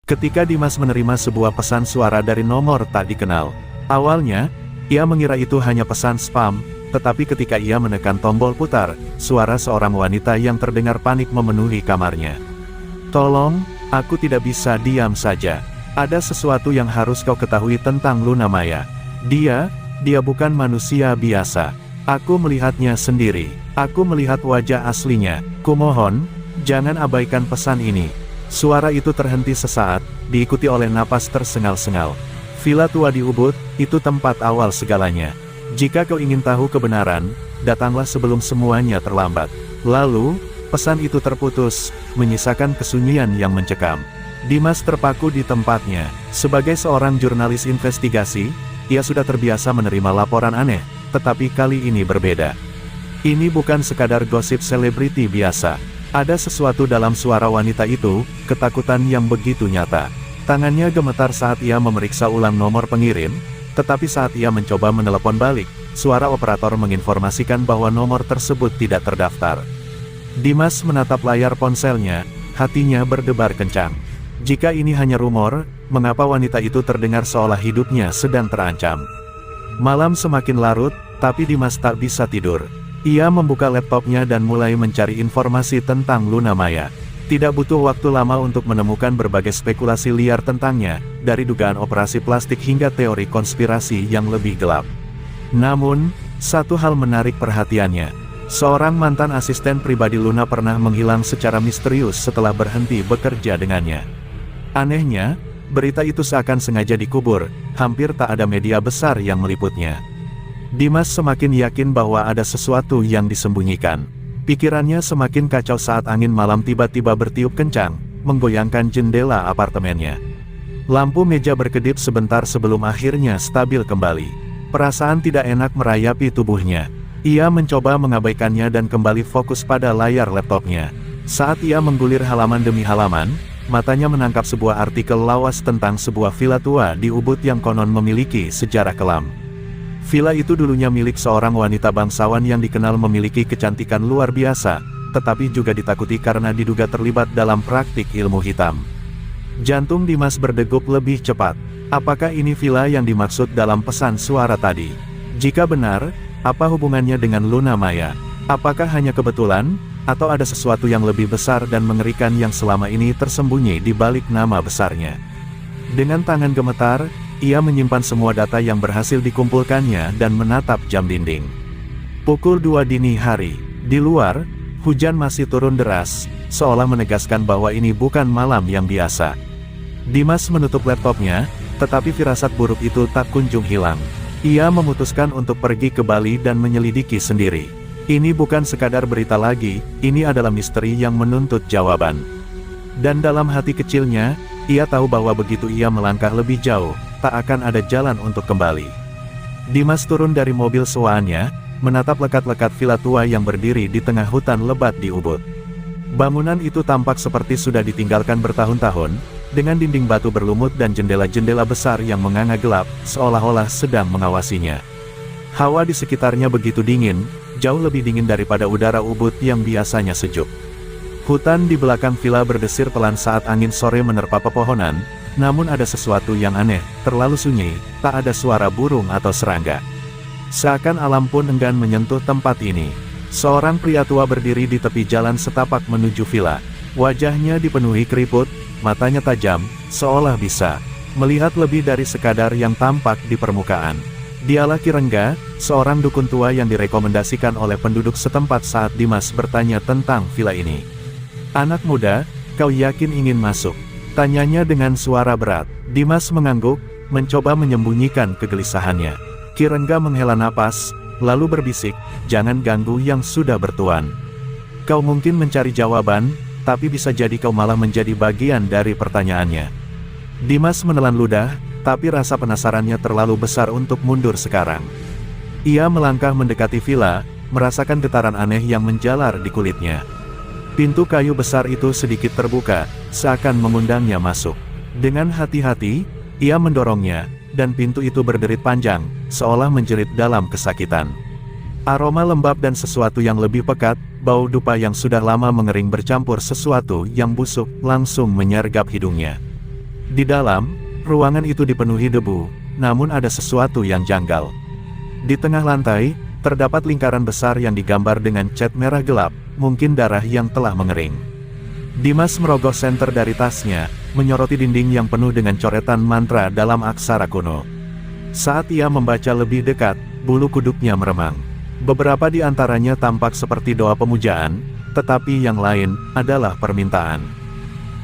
Ketika Dimas menerima sebuah pesan suara dari nomor tak dikenal, awalnya, ia mengira itu hanya pesan spam, tetapi ketika ia menekan tombol putar, suara seorang wanita yang terdengar panik memenuhi kamarnya. "Tolong, aku tidak bisa diam saja. Ada sesuatu yang harus kau ketahui tentang Luna Maya. Dia bukan manusia biasa. Aku melihatnya sendiri. Aku melihat wajah aslinya. Kumohon, jangan abaikan pesan ini." Suara itu terhenti sesaat, diikuti oleh napas tersengal-sengal. Villa tua di Ubud, itu tempat awal segalanya. Jika kau ingin tahu kebenaran, datanglah sebelum semuanya terlambat. Lalu, pesan itu terputus, menyisakan kesunyian yang mencekam. Dimas terpaku di tempatnya. Sebagai seorang jurnalis investigasi, ia sudah terbiasa menerima laporan aneh, tetapi kali ini berbeda. Ini bukan sekadar gosip selebriti biasa. Ada sesuatu dalam suara wanita itu, ketakutan yang begitu nyata. Tangannya gemetar saat ia memeriksa ulang nomor pengirim, tetapi saat ia mencoba menelepon balik, suara operator menginformasikan bahwa nomor tersebut tidak terdaftar. Dimas menatap layar ponselnya, hatinya berdebar kencang. Jika ini hanya rumor, mengapa wanita itu terdengar seolah hidupnya sedang terancam? Malam semakin larut, tapi Dimas tak bisa tidur. Ia membuka laptopnya dan mulai mencari informasi tentang Luna Maya. Tidak butuh waktu lama untuk menemukan berbagai spekulasi liar tentangnya, dari dugaan operasi plastik hingga teori konspirasi yang lebih gelap. Namun, satu hal menarik perhatiannya. Seorang mantan asisten pribadi Luna pernah menghilang secara misterius setelah berhenti bekerja dengannya. Anehnya, berita itu seakan sengaja dikubur, hampir tak ada media besar yang meliputnya. Dimas semakin yakin bahwa ada sesuatu yang disembunyikan. Pikirannya semakin kacau saat angin malam tiba-tiba bertiup kencang, menggoyangkan jendela apartemennya. Lampu meja berkedip sebentar sebelum akhirnya stabil kembali. Perasaan tidak enak merayapi tubuhnya. Ia mencoba mengabaikannya dan kembali fokus pada layar laptopnya. Saat ia menggulir halaman demi halaman, matanya menangkap sebuah artikel lawas tentang sebuah villa tua di Ubud yang konon memiliki sejarah kelam. Villa itu dulunya milik seorang wanita bangsawan yang dikenal memiliki kecantikan luar biasa, tetapi juga ditakuti karena diduga terlibat dalam praktik ilmu hitam. Jantung Dimas berdegup lebih cepat. Apakah ini villa yang dimaksud dalam pesan suara tadi? Jika benar, apa hubungannya dengan Luna Maya? Apakah hanya kebetulan, atau ada sesuatu yang lebih besar dan mengerikan yang selama ini tersembunyi di balik nama besarnya? Dengan tangan gemetar, ia menyimpan semua data yang berhasil dikumpulkannya dan menatap jam dinding. Pukul 2 dini hari. Di luar, hujan masih turun deras, seolah menegaskan bahwa ini bukan malam yang biasa. Dimas menutup laptopnya, tetapi firasat buruk itu tak kunjung hilang. Ia memutuskan untuk pergi ke Bali dan menyelidiki sendiri. Ini bukan sekadar berita lagi, ini adalah misteri yang menuntut jawaban. Dan dalam hati kecilnya, ia tahu bahwa begitu ia melangkah lebih jauh, tak akan ada jalan untuk kembali. Dimas turun dari mobil sewaannya, menatap lekat-lekat villa tua yang berdiri di tengah hutan lebat di Ubud. Bangunan itu tampak seperti sudah ditinggalkan bertahun-tahun, dengan dinding batu berlumut dan jendela-jendela besar yang menganga gelap, seolah-olah sedang mengawasinya. Hawa di sekitarnya begitu dingin, jauh lebih dingin daripada udara Ubud yang biasanya sejuk. Hutan di belakang villa berdesir pelan saat angin sore menerpa pepohonan, namun ada sesuatu yang aneh, terlalu sunyi, tak ada suara burung atau serangga. Seakan alam pun enggan menyentuh tempat ini. Seorang pria tua berdiri di tepi jalan setapak menuju villa. Wajahnya dipenuhi keriput, matanya tajam, seolah bisa melihat lebih dari sekadar yang tampak di permukaan. Dialah Ki Rengga, seorang dukun tua yang direkomendasikan oleh penduduk setempat saat Dimas bertanya tentang villa ini. "Anak muda, kau yakin ingin masuk?" tanyanya dengan suara berat. Dimas mengangguk, mencoba menyembunyikan kegelisahannya. Ki Rengga menghela napas, lalu berbisik, "Jangan ganggu yang sudah bertuan. Kau mungkin mencari jawaban, tapi bisa jadi kau malah menjadi bagian dari pertanyaannya." Dimas menelan ludah, tapi rasa penasarannya terlalu besar untuk mundur sekarang. Ia melangkah mendekati villa, merasakan getaran aneh yang menjalar di kulitnya. Pintu kayu besar itu sedikit terbuka, seakan mengundangnya masuk. Dengan hati-hati, ia mendorongnya, dan pintu itu berderit panjang, seolah menjerit dalam kesakitan. Aroma lembab dan sesuatu yang lebih pekat, bau dupa yang sudah lama mengering bercampur sesuatu yang busuk, langsung menyergap hidungnya. Di dalam, ruangan itu dipenuhi debu, namun ada sesuatu yang janggal. Di tengah lantai, terdapat lingkaran besar yang digambar dengan cat merah gelap, mungkin darah yang telah mengering. Dimas merogoh senter dari tasnya, menyoroti dinding yang penuh dengan coretan mantra dalam aksara kuno. Saat ia membaca lebih dekat, bulu kuduknya meremang. Beberapa di antaranya tampak seperti doa pemujaan, tetapi yang lain adalah permintaan.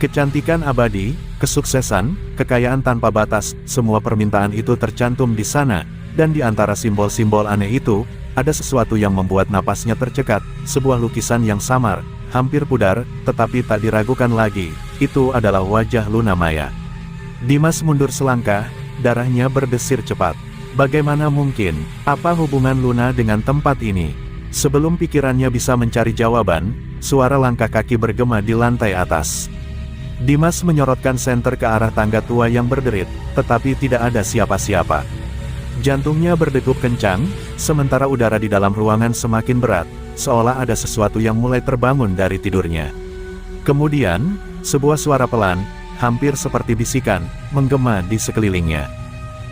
Kecantikan abadi, kesuksesan, kekayaan tanpa batas, semua permintaan itu tercantum di sana, dan di antara simbol-simbol aneh itu, ada sesuatu yang membuat napasnya tercekat, sebuah lukisan yang samar, hampir pudar, tetapi tak diragukan lagi, itu adalah wajah Luna Maya. Dimas mundur selangkah, darahnya berdesir cepat. Bagaimana mungkin, apa hubungan Luna dengan tempat ini? Sebelum pikirannya bisa mencari jawaban, suara langkah kaki bergema di lantai atas. Dimas menyorotkan senter ke arah tangga tua yang berderit, tetapi tidak ada siapa-siapa. Jantungnya berdegup kencang, sementara udara di dalam ruangan semakin berat, seolah ada sesuatu yang mulai terbangun dari tidurnya. Kemudian, sebuah suara pelan, hampir seperti bisikan, menggema di sekelilingnya.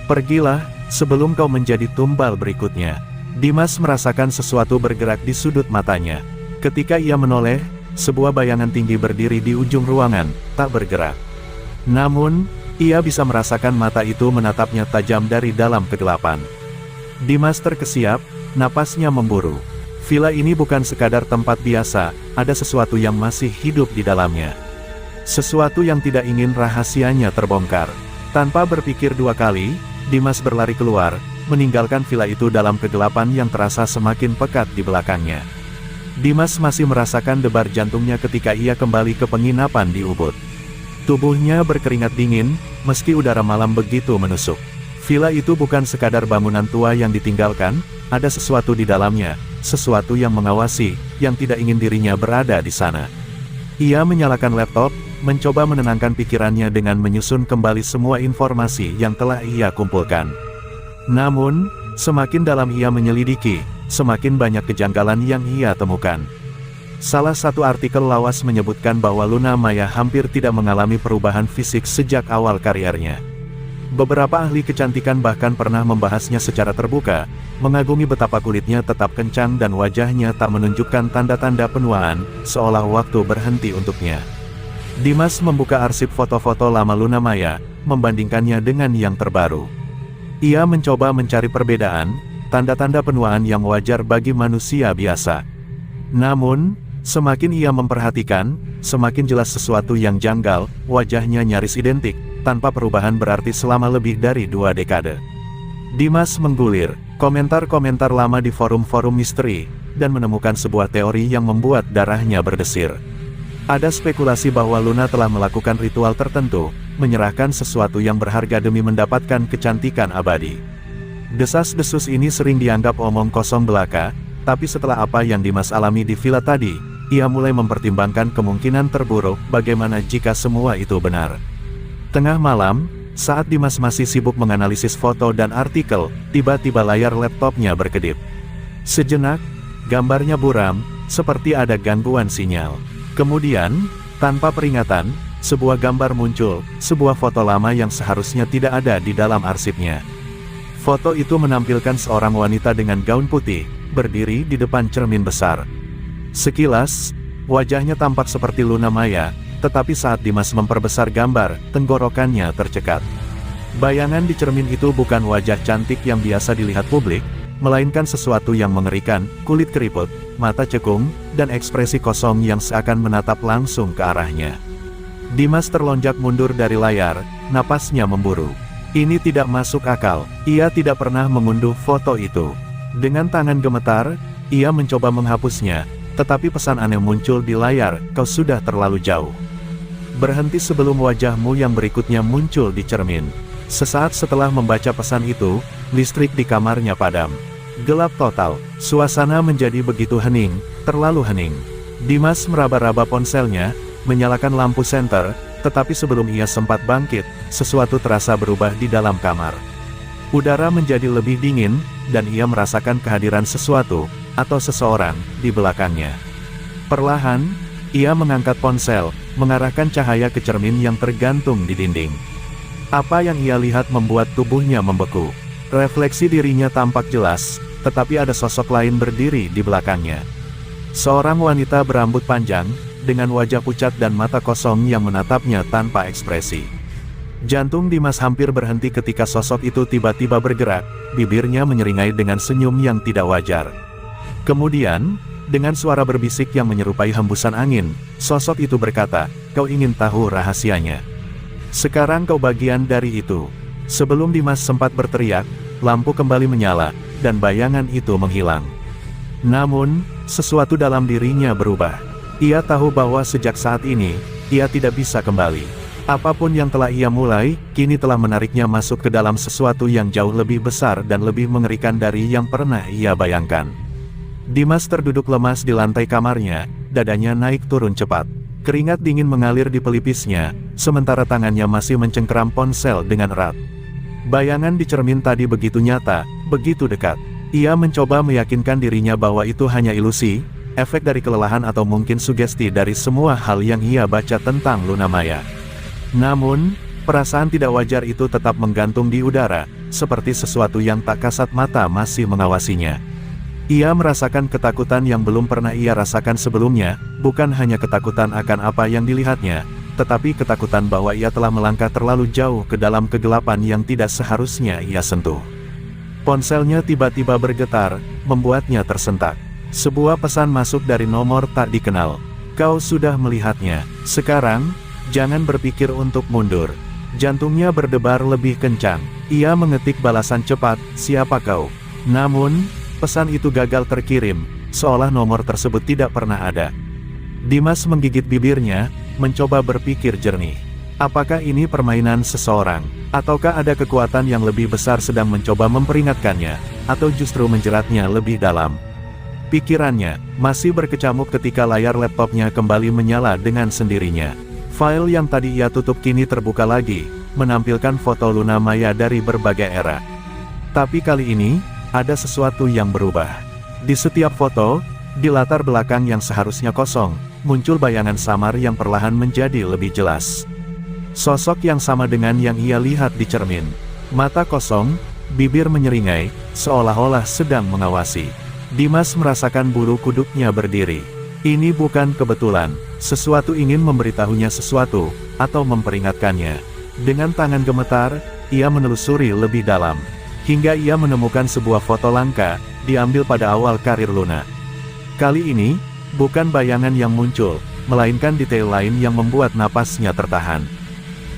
"Pergilah, sebelum kau menjadi tumbal berikutnya." Dimas merasakan sesuatu bergerak di sudut matanya. Ketika ia menoleh, sebuah bayangan tinggi berdiri di ujung ruangan, tak bergerak. Namun, ia bisa merasakan mata itu menatapnya tajam dari dalam kegelapan. Dimas terkesiap, napasnya memburu. Villa ini bukan sekadar tempat biasa, ada sesuatu yang masih hidup di dalamnya. Sesuatu yang tidak ingin rahasianya terbongkar. Tanpa berpikir dua kali, Dimas berlari keluar, meninggalkan villa itu dalam kegelapan yang terasa semakin pekat di belakangnya. Dimas masih merasakan debar jantungnya ketika ia kembali ke penginapan di Ubud. Tubuhnya berkeringat dingin, meski udara malam begitu menusuk. Villa itu bukan sekadar bangunan tua yang ditinggalkan, ada sesuatu di dalamnya, sesuatu yang mengawasi, yang tidak ingin dirinya berada di sana. Ia menyalakan laptop, mencoba menenangkan pikirannya dengan menyusun kembali semua informasi yang telah ia kumpulkan. Namun, semakin dalam ia menyelidiki, semakin banyak kejanggalan yang ia temukan. Salah satu artikel lawas menyebutkan bahwa Luna Maya hampir tidak mengalami perubahan fisik sejak awal kariernya. Beberapa ahli kecantikan bahkan pernah membahasnya secara terbuka, mengagumi betapa kulitnya tetap kencang dan wajahnya tak menunjukkan tanda-tanda penuaan, seolah waktu berhenti untuknya. Dimas membuka arsip foto-foto lama Luna Maya, membandingkannya dengan yang terbaru. Ia mencoba mencari perbedaan, tanda-tanda penuaan yang wajar bagi manusia biasa. Namun, semakin ia memperhatikan, semakin jelas sesuatu yang janggal, wajahnya nyaris identik, tanpa perubahan berarti selama lebih dari 2 dekade. Dimas menggulir komentar-komentar lama di forum-forum misteri, dan menemukan sebuah teori yang membuat darahnya berdesir. Ada spekulasi bahwa Luna telah melakukan ritual tertentu, menyerahkan sesuatu yang berharga demi mendapatkan kecantikan abadi. Desas-desus ini sering dianggap omong kosong belaka, tapi setelah apa yang Dimas alami di villa tadi, ia mulai mempertimbangkan kemungkinan terburuk, bagaimana jika semua itu benar. Tengah malam, saat Dimas masih sibuk menganalisis foto dan artikel, tiba-tiba layar laptopnya berkedip. Sejenak, gambarnya buram, seperti ada gangguan sinyal. Kemudian, tanpa peringatan, sebuah gambar muncul, sebuah foto lama yang seharusnya tidak ada di dalam arsipnya. Foto itu menampilkan seorang wanita dengan gaun putih, berdiri di depan cermin besar. Sekilas, wajahnya tampak seperti Luna Maya, tetapi saat Dimas memperbesar gambar, tenggorokannya tercekat. Bayangan di cermin itu bukan wajah cantik yang biasa dilihat publik, melainkan sesuatu yang mengerikan, kulit keriput, mata cekung, dan ekspresi kosong yang seakan menatap langsung ke arahnya. Dimas terlonjak mundur dari layar, napasnya memburu. Ini tidak masuk akal, ia tidak pernah mengunduh foto itu. Dengan tangan gemetar, ia mencoba menghapusnya, tetapi pesan aneh muncul di layar, "Kau sudah terlalu jauh. Berhenti sebelum wajahmu yang berikutnya muncul di cermin." Sesaat setelah membaca pesan itu, listrik di kamarnya padam. Gelap total, suasana menjadi begitu hening, terlalu hening. Dimas meraba-raba ponselnya, menyalakan lampu senter, tetapi sebelum ia sempat bangkit, sesuatu terasa berubah di dalam kamar. Udara menjadi lebih dingin, dan ia merasakan kehadiran sesuatu, atau seseorang, di belakangnya. Perlahan, ia mengangkat ponsel, mengarahkan cahaya ke cermin yang tergantung di dinding. Apa yang ia lihat membuat tubuhnya membeku. Refleksi dirinya tampak jelas, tetapi ada sosok lain berdiri di belakangnya. Seorang wanita berambut panjang, dengan wajah pucat dan mata kosong yang menatapnya tanpa ekspresi. Jantung Dimas hampir berhenti ketika sosok itu tiba-tiba bergerak, bibirnya menyeringai dengan senyum yang tidak wajar. Kemudian, dengan suara berbisik yang menyerupai hembusan angin, sosok itu berkata, "Kau ingin tahu rahasianya? Sekarang kau bagian dari itu." Sebelum Dimas sempat berteriak, lampu kembali menyala, dan bayangan itu menghilang. Namun, sesuatu dalam dirinya berubah. Ia tahu bahwa sejak saat ini, ia tidak bisa kembali. Apapun yang telah ia mulai, kini telah menariknya masuk ke dalam sesuatu yang jauh lebih besar dan lebih mengerikan dari yang pernah ia bayangkan. Dimas terduduk lemas di lantai kamarnya, dadanya naik turun cepat. Keringat dingin mengalir di pelipisnya, sementara tangannya masih mencengkeram ponsel dengan erat. Bayangan di cermin tadi begitu nyata, begitu dekat. Ia mencoba meyakinkan dirinya bahwa itu hanya ilusi, efek dari kelelahan atau mungkin sugesti dari semua hal yang ia baca tentang Luna Maya. Namun, perasaan tidak wajar itu tetap menggantung di udara, seperti sesuatu yang tak kasat mata masih mengawasinya. Ia merasakan ketakutan yang belum pernah ia rasakan sebelumnya, bukan hanya ketakutan akan apa yang dilihatnya, tetapi ketakutan bahwa ia telah melangkah terlalu jauh ke dalam kegelapan yang tidak seharusnya ia sentuh. Ponselnya tiba-tiba bergetar, membuatnya tersentak. Sebuah pesan masuk dari nomor tak dikenal. "Kau sudah melihatnya. Sekarang, jangan berpikir untuk mundur." Jantungnya berdebar lebih kencang. Ia mengetik balasan cepat, "Siapa kau?" Namun, pesan itu gagal terkirim, seolah nomor tersebut tidak pernah ada. Dimas menggigit bibirnya, mencoba berpikir jernih. Apakah ini permainan seseorang? Ataukah ada kekuatan yang lebih besar sedang mencoba memperingatkannya, atau justru menjeratnya lebih dalam? Pikirannya masih berkecamuk ketika layar laptopnya kembali menyala dengan sendirinya. File yang tadi ia tutup kini terbuka lagi, menampilkan foto Luna Maya dari berbagai era. Tapi kali ini, ada sesuatu yang berubah. Di setiap foto, di latar belakang yang seharusnya kosong, muncul bayangan samar yang perlahan menjadi lebih jelas. Sosok yang sama dengan yang ia lihat di cermin. Mata kosong, bibir menyeringai, seolah-olah sedang mengawasi. Dimas merasakan bulu kuduknya berdiri. Ini bukan kebetulan, sesuatu ingin memberitahunya sesuatu, atau memperingatkannya. Dengan tangan gemetar, ia menelusuri lebih dalam. Hingga ia menemukan sebuah foto langka, diambil pada awal karir Luna. Kali ini, bukan bayangan yang muncul, melainkan detail lain yang membuat napasnya tertahan.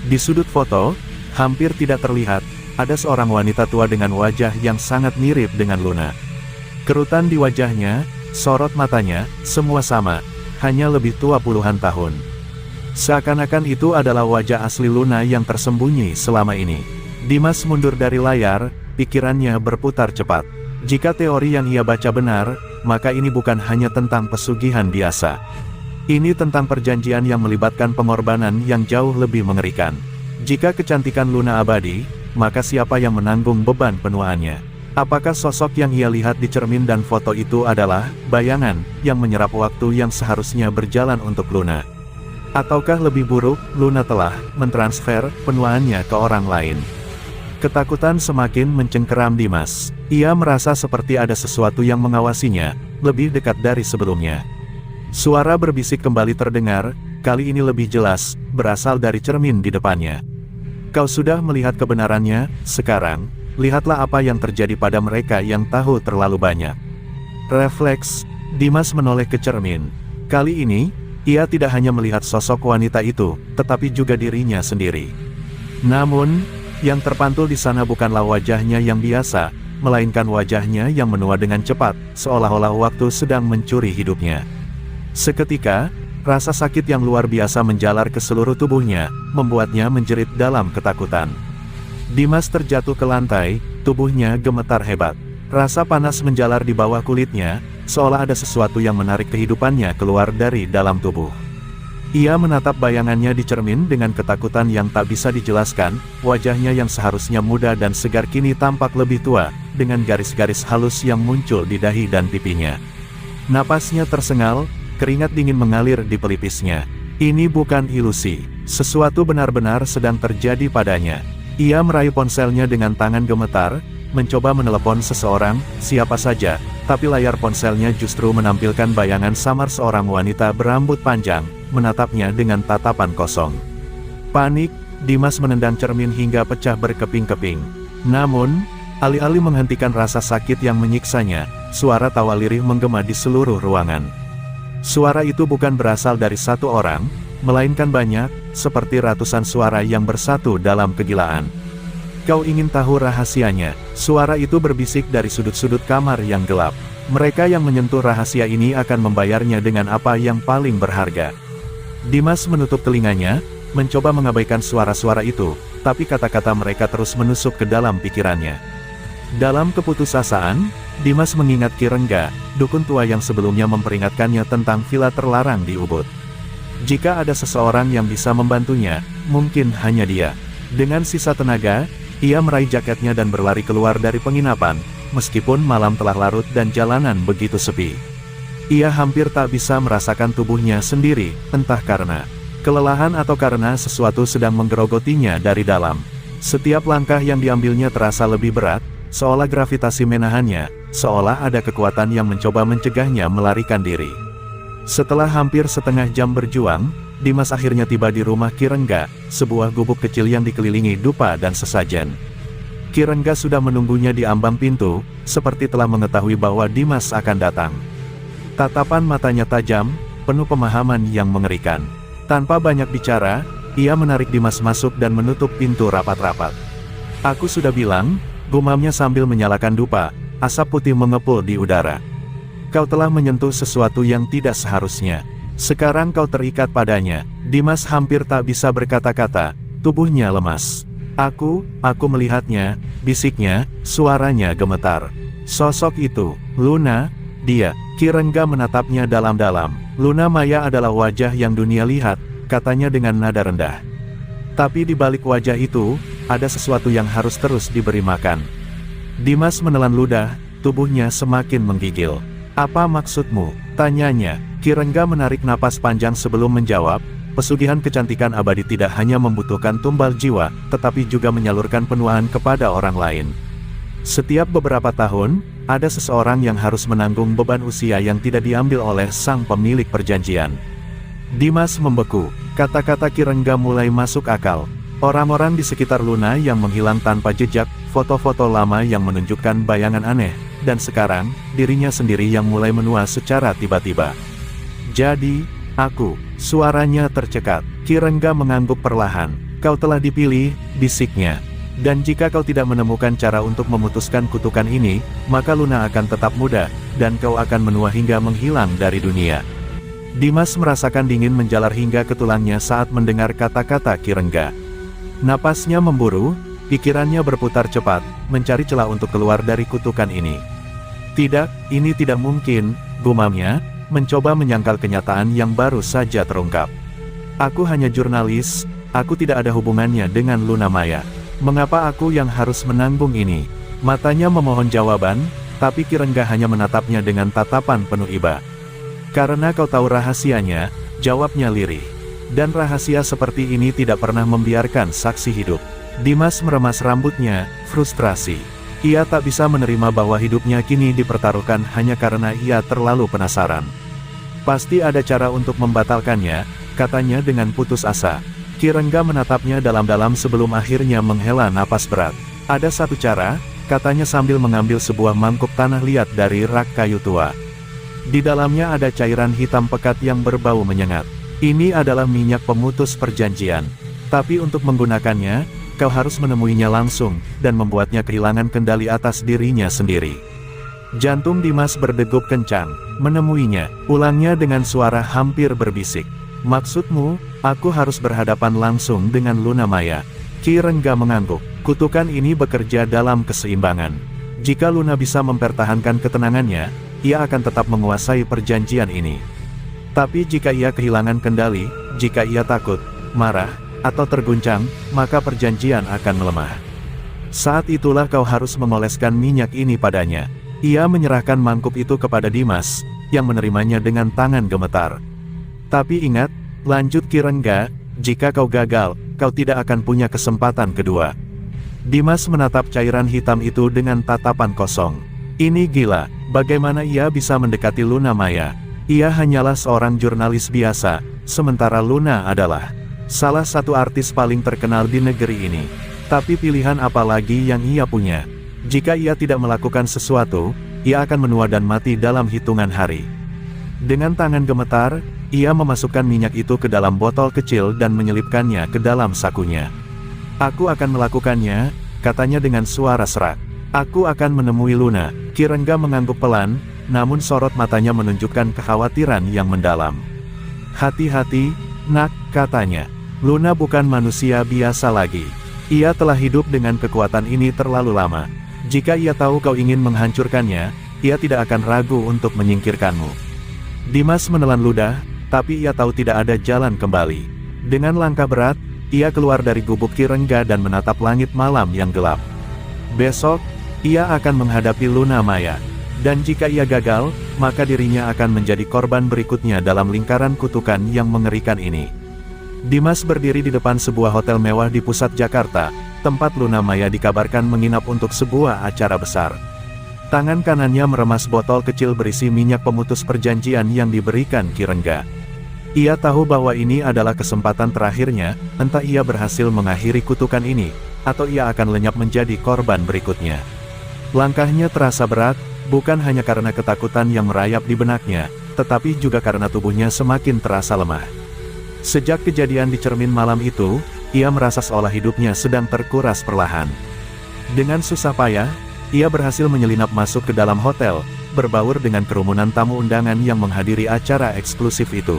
Di sudut foto, hampir tidak terlihat, ada seorang wanita tua dengan wajah yang sangat mirip dengan Luna. Kerutan di wajahnya, sorot matanya, semua sama, hanya lebih tua puluhan tahun. Seakan-akan itu adalah wajah asli Luna yang tersembunyi selama ini. Dimas mundur dari layar, pikirannya berputar cepat. Jika teori yang ia baca benar, maka ini bukan hanya tentang pesugihan biasa. Ini tentang perjanjian yang melibatkan pengorbanan yang jauh lebih mengerikan. Jika kecantikan Luna abadi, maka siapa yang menanggung beban penuaannya? Apakah sosok yang ia lihat di cermin dan foto itu adalah bayangan yang menyerap waktu yang seharusnya berjalan untuk Luna? Ataukah lebih buruk, Luna telah mentransfer penuaannya ke orang lain? Ketakutan semakin mencengkeram Dimas. Ia merasa seperti ada sesuatu yang mengawasinya, lebih dekat dari sebelumnya. Suara berbisik kembali terdengar, kali ini lebih jelas, berasal dari cermin di depannya. "Kau sudah melihat kebenarannya, sekarang, lihatlah apa yang terjadi pada mereka yang tahu terlalu banyak." Refleks, Dimas menoleh ke cermin. Kali ini, ia tidak hanya melihat sosok wanita itu, tetapi juga dirinya sendiri. Namun, yang terpantul di sana bukanlah wajahnya yang biasa, melainkan wajahnya yang menua dengan cepat, seolah-olah waktu sedang mencuri hidupnya. Seketika, rasa sakit yang luar biasa menjalar ke seluruh tubuhnya, membuatnya menjerit dalam ketakutan. Dimas terjatuh ke lantai, tubuhnya gemetar hebat. Rasa panas menjalar di bawah kulitnya, seolah ada sesuatu yang menarik kehidupannya keluar dari dalam tubuh. Ia menatap bayangannya di cermin dengan ketakutan yang tak bisa dijelaskan, wajahnya yang seharusnya muda dan segar kini tampak lebih tua, dengan garis-garis halus yang muncul di dahi dan pipinya. Napasnya tersengal, keringat dingin mengalir di pelipisnya. Ini bukan ilusi, sesuatu benar-benar sedang terjadi padanya. Ia meraih ponselnya dengan tangan gemetar, mencoba menelepon seseorang, siapa saja, tapi layar ponselnya justru menampilkan bayangan samar seorang wanita berambut panjang, menatapnya dengan tatapan kosong. Panik, Dimas menendang cermin hingga pecah berkeping-keping. Namun, alih-alih menghentikan rasa sakit yang menyiksanya, suara tawa lirih menggema di seluruh ruangan. Suara itu bukan berasal dari satu orang, melainkan banyak, seperti ratusan suara yang bersatu dalam kegilaan. Kau ingin tahu rahasianya? Suara itu berbisik dari sudut-sudut kamar yang gelap. Mereka yang menyentuh rahasia ini akan membayarnya dengan apa yang paling berharga. Dimas menutup telinganya, mencoba mengabaikan suara-suara itu, tapi kata-kata mereka terus menusuk ke dalam pikirannya. Dalam keputusasaan, Dimas mengingat Ki Rengga, dukun tua yang sebelumnya memperingatkannya tentang villa terlarang di Ubud. Jika ada seseorang yang bisa membantunya, mungkin hanya dia. Dengan sisa tenaga, ia meraih jaketnya dan berlari keluar dari penginapan, meskipun malam telah larut dan jalanan begitu sepi. Ia hampir tak bisa merasakan tubuhnya sendiri, entah karena kelelahan atau karena sesuatu sedang menggerogotinya dari dalam. Setiap langkah yang diambilnya terasa lebih berat, seolah gravitasi menahannya, seolah ada kekuatan yang mencoba mencegahnya melarikan diri. Setelah hampir setengah jam berjuang, Dimas akhirnya tiba di rumah Ki Rengga, sebuah gubuk kecil yang dikelilingi dupa dan sesajen. Ki Rengga sudah menunggunya di ambang pintu, seperti telah mengetahui bahwa Dimas akan datang. Tatapan matanya tajam, penuh pemahaman yang mengerikan. Tanpa banyak bicara, ia menarik Dimas masuk dan menutup pintu rapat-rapat. "Aku sudah bilang," gumamnya sambil menyalakan dupa, asap putih mengepul di udara. "Kau telah menyentuh sesuatu yang tidak seharusnya. Sekarang kau terikat padanya." Dimas hampir tak bisa berkata-kata, tubuhnya lemas. Aku melihatnya," bisiknya, suaranya gemetar. "Sosok itu, Luna, dia." Ki Rengga menatapnya dalam-dalam. "Luna Maya adalah wajah yang dunia lihat," katanya dengan nada rendah. "Tapi di balik wajah itu, ada sesuatu yang harus terus diberi makan." Dimas menelan ludah, tubuhnya semakin menggigil. "Apa maksudmu?" tanyanya. Ki Rengga menarik napas panjang sebelum menjawab, "Pesugihan kecantikan abadi tidak hanya membutuhkan tumbal jiwa, tetapi juga menyalurkan penuaan kepada orang lain. Setiap beberapa tahun, ada seseorang yang harus menanggung beban usia yang tidak diambil oleh sang pemilik perjanjian." Dimas membeku. Kata-kata Ki Rengga mulai masuk akal. Orang-orang di sekitar Luna yang menghilang tanpa jejak, foto-foto lama yang menunjukkan bayangan aneh, dan sekarang, dirinya sendiri yang mulai menua secara tiba-tiba. "Jadi, aku," suaranya tercekat. Ki Rengga mengangguk perlahan. "Kau telah dipilih," bisiknya. "Dan jika kau tidak menemukan cara untuk memutuskan kutukan ini, maka Luna akan tetap muda, dan kau akan menua hingga menghilang dari dunia." Dimas merasakan dingin menjalar hingga ke tulangnya saat mendengar kata-kata Ki Rengga. Napasnya memburu, pikirannya berputar cepat, mencari celah untuk keluar dari kutukan ini. "Tidak, ini tidak mungkin," gumamnya, mencoba menyangkal kenyataan yang baru saja terungkap. "Aku hanya jurnalis, aku tidak ada hubungannya dengan Luna Maya. Mengapa aku yang harus menanggung ini?" Matanya memohon jawaban, tapi Ki Rengga hanya menatapnya dengan tatapan penuh iba. "Karena kau tahu rahasianya," jawabnya lirih. "Dan rahasia seperti ini tidak pernah membiarkan saksi hidup." Dimas meremas rambutnya, frustrasi. Ia tak bisa menerima bahwa hidupnya kini dipertaruhkan hanya karena ia terlalu penasaran. "Pasti ada cara untuk membatalkannya," katanya dengan putus asa. Ki Rengga menatapnya dalam-dalam sebelum akhirnya menghela napas berat. "Ada satu cara," katanya sambil mengambil sebuah mangkuk tanah liat dari rak kayu tua. Di dalamnya ada cairan hitam pekat yang berbau menyengat. "Ini adalah minyak pemutus perjanjian. Tapi untuk menggunakannya, kau harus menemuinya langsung, dan membuatnya kehilangan kendali atas dirinya sendiri." Jantung Dimas berdegup kencang. "Menemuinya," ulangnya dengan suara hampir berbisik. "Maksudmu, aku harus berhadapan langsung dengan Luna Maya?" Ki Rengga mengangguk. "Kutukan ini bekerja dalam keseimbangan. Jika Luna bisa mempertahankan ketenangannya, ia akan tetap menguasai perjanjian ini. Tapi jika ia kehilangan kendali, jika ia takut, marah, atau terguncang, maka perjanjian akan melemah. Saat itulah kau harus mengoleskan minyak ini padanya." Ia menyerahkan mangkuk itu kepada Dimas, yang menerimanya dengan tangan gemetar. "Tapi ingat," lanjut Ki Rengga, "jika kau gagal, kau tidak akan punya kesempatan kedua. Dimas menatap cairan hitam itu dengan tatapan kosong. Ini gila, bagaimana ia bisa mendekati Luna Maya? Ia hanyalah seorang jurnalis biasa, sementara Luna adalah salah satu artis paling terkenal di negeri ini. Tapi pilihan apa lagi yang ia punya? Jika ia tidak melakukan sesuatu, ia akan menua dan mati dalam hitungan hari. Dengan tangan gemetar, ia memasukkan minyak itu ke dalam botol kecil dan menyelipkannya ke dalam sakunya. Aku akan melakukannya, katanya dengan suara serak. Aku akan menemui Luna. Ki Rengga mengangguk pelan, namun sorot matanya menunjukkan kekhawatiran yang mendalam. Hati-hati, nak, katanya. Luna bukan manusia biasa lagi. Ia telah hidup dengan kekuatan ini terlalu lama. Jika ia tahu kau ingin menghancurkannya, ia tidak akan ragu untuk menyingkirkanmu. Dimas menelan ludah, tapi ia tahu tidak ada jalan kembali. Dengan langkah berat, ia keluar dari gubuk Ki Rengga dan menatap langit malam yang gelap. Besok, ia akan menghadapi Luna Maya. Dan jika ia gagal, maka dirinya akan menjadi korban berikutnya dalam lingkaran kutukan yang mengerikan ini. Dimas berdiri di depan sebuah hotel mewah di pusat Jakarta, tempat Luna Maya dikabarkan menginap untuk sebuah acara besar. Tangan kanannya meremas botol kecil berisi minyak pemutus perjanjian yang diberikan Ki Rengga. Ia tahu bahwa ini adalah kesempatan terakhirnya, entah ia berhasil mengakhiri kutukan ini, atau ia akan lenyap menjadi korban berikutnya. Langkahnya terasa berat, bukan hanya karena ketakutan yang merayap di benaknya, tetapi juga karena tubuhnya semakin terasa lemah. Sejak kejadian di cermin malam itu, ia merasa seolah hidupnya sedang terkuras perlahan. Dengan susah payah, ia berhasil menyelinap masuk ke dalam hotel, berbaur dengan kerumunan tamu undangan yang menghadiri acara eksklusif itu.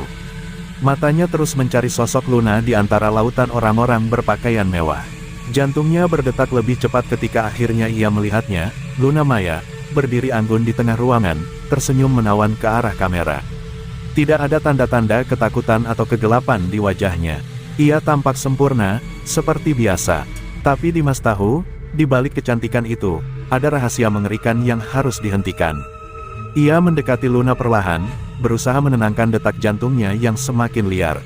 Matanya terus mencari sosok Luna di antara lautan orang-orang berpakaian mewah. Jantungnya berdetak lebih cepat ketika akhirnya ia melihatnya, Luna Maya, berdiri anggun di tengah ruangan, tersenyum menawan ke arah kamera. Tidak ada tanda-tanda ketakutan atau kegelapan di wajahnya. Ia tampak sempurna, seperti biasa. Tapi Dimas tahu, di balik kecantikan itu, ada rahasia mengerikan yang harus dihentikan. Ia mendekati Luna perlahan, berusaha menenangkan detak jantungnya yang semakin liar.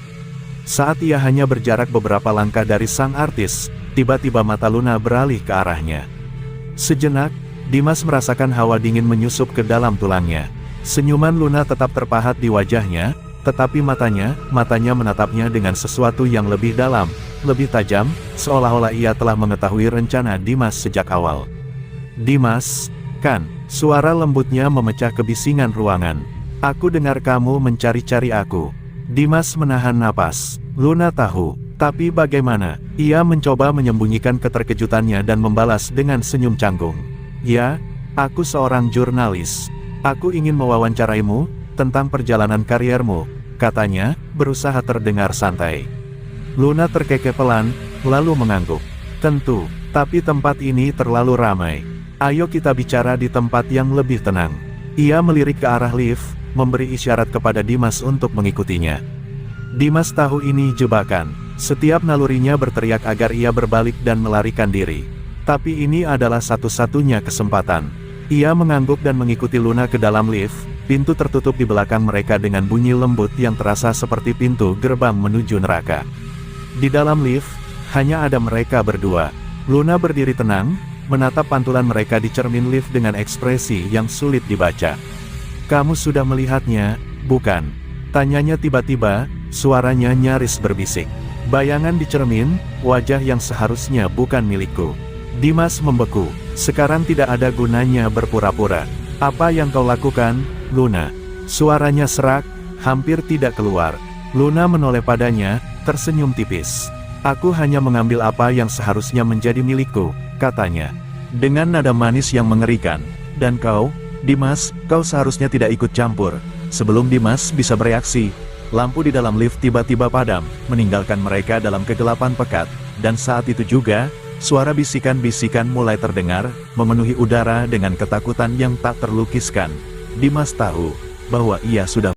Saat ia hanya berjarak beberapa langkah dari sang artis, tiba-tiba mata Luna beralih ke arahnya. Sejenak, Dimas merasakan hawa dingin menyusup ke dalam tulangnya. Senyuman Luna tetap terpahat di wajahnya, tetapi matanya menatapnya dengan sesuatu yang lebih dalam, lebih tajam, seolah-olah ia telah mengetahui rencana Dimas sejak awal. Dimas, kan? Suara lembutnya memecah kebisingan ruangan. Aku dengar kamu mencari-cari aku. Dimas menahan napas. Luna tahu, tapi bagaimana? Ia mencoba menyembunyikan keterkejutannya dan membalas dengan senyum canggung. Ya, aku seorang jurnalis. Aku ingin mewawancaraimu, tentang perjalanan kariermu, katanya, berusaha terdengar santai. Luna terkekeh pelan, lalu mengangguk. Tentu, tapi tempat ini terlalu ramai. Ayo kita bicara di tempat yang lebih tenang. Ia melirik ke arah lift, memberi isyarat kepada Dimas untuk mengikutinya. Dimas tahu ini jebakan. Setiap nalurinya berteriak agar ia berbalik dan melarikan diri. Tapi ini adalah satu-satunya kesempatan. Ia mengangguk dan mengikuti Luna ke dalam lift. Pintu tertutup di belakang mereka dengan bunyi lembut yang terasa seperti pintu gerbang menuju neraka. Di dalam lift, hanya ada mereka berdua. Luna berdiri tenang, menatap pantulan mereka di cermin lift dengan ekspresi yang sulit dibaca. Kamu sudah melihatnya, bukan? Tanyanya tiba-tiba, suaranya nyaris berbisik. Bayangan di cermin, wajah yang seharusnya bukan milikku. Dimas membeku. Sekarang tidak ada gunanya berpura-pura. Apa yang kau lakukan, Luna? Suaranya serak, hampir tidak keluar. Luna menoleh padanya, tersenyum tipis. Aku hanya mengambil apa yang seharusnya menjadi milikku, katanya. Dengan nada manis yang mengerikan. Dan kau, Dimas, kau seharusnya tidak ikut campur. Sebelum Dimas bisa bereaksi, lampu di dalam lift tiba-tiba padam, meninggalkan mereka dalam kegelapan pekat. Dan saat itu juga, suara bisikan-bisikan mulai terdengar, memenuhi udara dengan ketakutan yang tak terlukiskan. Dimas tahu bahwa ia sudah